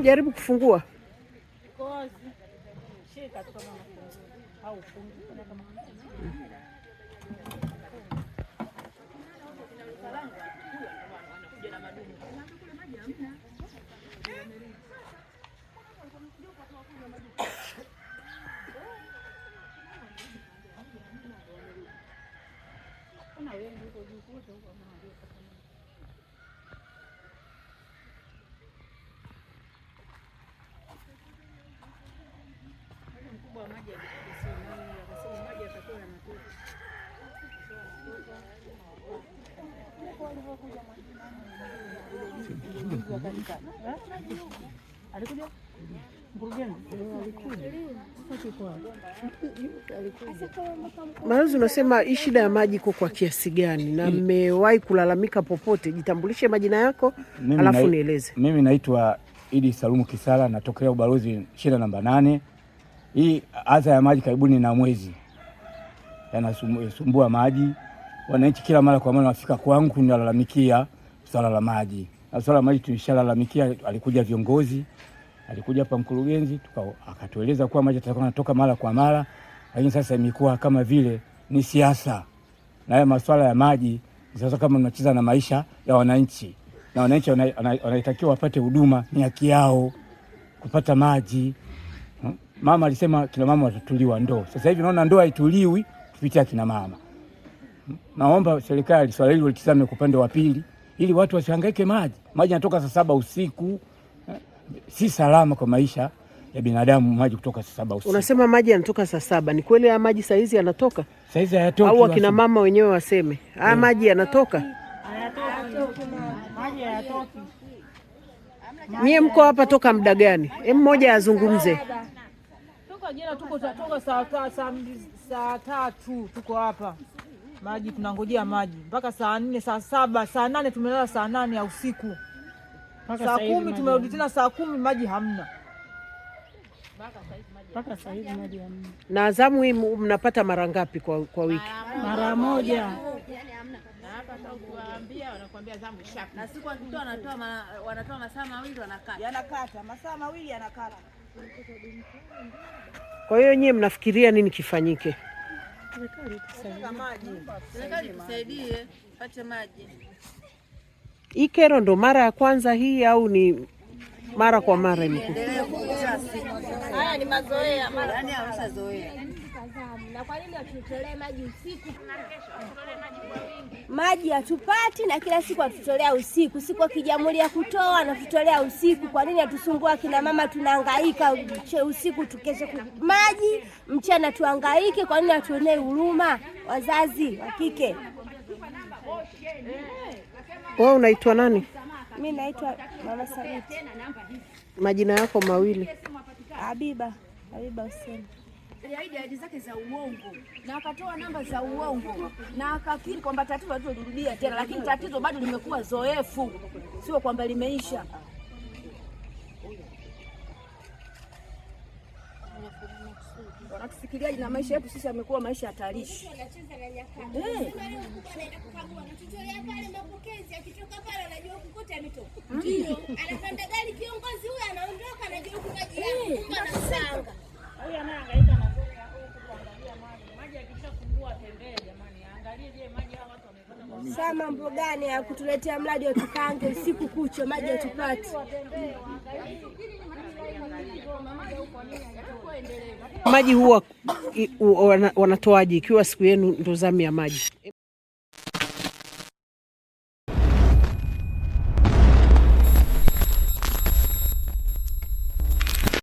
Jaribu kufungua. Maana unasema hii shida ya maji iko kwa kiasi gani na mmewahi kulalamika popote? Jitambulishe majina yako alafu nieleze. Mimi naitwa Idi Salumu Kisala, natokea ubalozi shida namba 8. Hii adha ya maji karibuni na mwezi yanasumbua maji. Wananchi kila mara kwa mara wafika kwangu kunilalamikia swala la maji. Na swala la maji tulishalalamikia, alikuja viongozi, alikuja hapa mkurugenzi, akatueleza kuwa maji yatakuwa yanatoka mara kwa mara, lakini sasa imekuwa kama vile ni siasa. Na haya masuala ya maji sasa kama tunacheza na maisha ya wananchi. Na wananchi wanatakiwa wapate huduma, ni haki yao kupata maji. Mama alisema kina mama watatuliwa ndoo. Sasa hivi naona ndoo haituliwi kupitia kina mama. Naomba serikali swala hili litizame kwa upande wa pili ili watu wasihangaike maji. Maji yanatoka saa 7 usiku. Si salama kwa maisha ya binadamu maji kutoka saa 7 usiku. Unasema maji yanatoka saa 7. Ni kweli haya maji saa hizi yanatoka? Saa hizi hayatoki. Au akina mama wenyewe waseme, haya maji yanatoka? Hayatoki. Maji hayatoki. Nyie mko hapa toka muda gani? Mmoja azungumze. Toka jana tuko saa 3 tuko hapa. Maji tunangojea maji mpaka saa 4, saa 7, saa 8 tumelala saa 8 ya usiku. Saa 10 tumerudi tena saa 10 maji hamna. Mpaka sasa hivi maji hamna. Na azamu hii mnapata mara ngapi kwa wiki? Mara moja. Na hapa sasa ukiwaambia wanakuambia zamu shapi. Na siku wakitoa wanatoa masaa 2 wanakata. Yanakata masaa 2 yanakata. Kwa hiyo nyie mnafikiria nini kifanyike? Serikali tusaidie pate maji. Hii kero ndo mara ya kwanza hii au ni mara kwa mara imekuwa? Haya ni mazoea, mara yani ameshazoea. Na kwa nini watutolee maji usiku? Maji hatupati na kila siku atutolea usiku. Siku akijamulia kutoa anatutolea usiku. Kwa nini atusumbua kina mama tunahangaika usiku tukeshe maji, mchana tuhangaike? Kwa nini atuonee huruma wazazi wa kike? Wewe unaitwa nani? Mimi naitwa Mama Sabiti. Majina yako mawili? Habiba Hussein. Ahadi zake za uongo na akatoa namba za uongo na akakiri kwamba tatizo lirudia tena, lakini tatizo bado limekuwa zoefu, sio kwamba limeisha. Wanatufikiriaje na maisha yetu sisi yamekuwa maisha hatarishi. Ndio. Anapanda gari kiongozi huyu anaondoka anajua maji yake anasanga. Huyu anahangaika na kuangalia maji yakishafungua tembea jamani, angalie je maji hao watu wamepata. Sasa mambo gani ya kutuletea mradi wa tukange usiku kucha maji hatupati? Maji huwa wanatoaje ikiwa siku yenu ndo zamu ya maji?